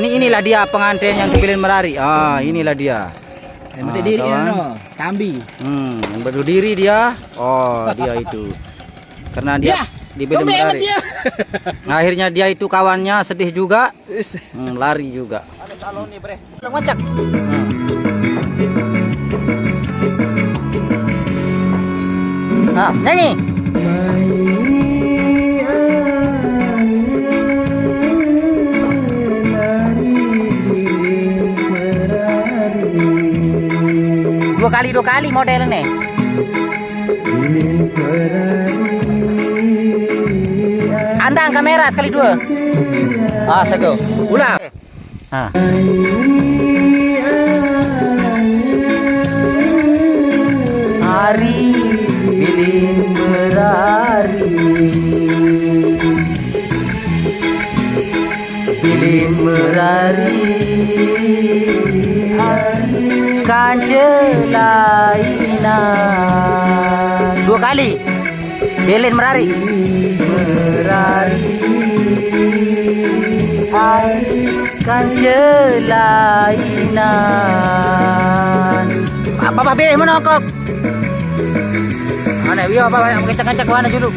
Inilah dia pengantin yang dipilih Merari. Ah, inilah dia. Yang berdiri, Kambi. Yang berdiri dia. Oh, dia itu. karena dia dibilang berlari. Akhirnya dia itu kawannya sedih juga, lari juga. Ada salon nih, bre. Ngacak. Nyanyi. Dua kali modelnya. Andang kamera sekali dua. Sego. Ulang. Hari lilin berlari, lilin berlari, kan celainan. Dua kali lilin berlari, kan celainan. Apa be menokok? Mana biar apa kencang-kencang mana dulu.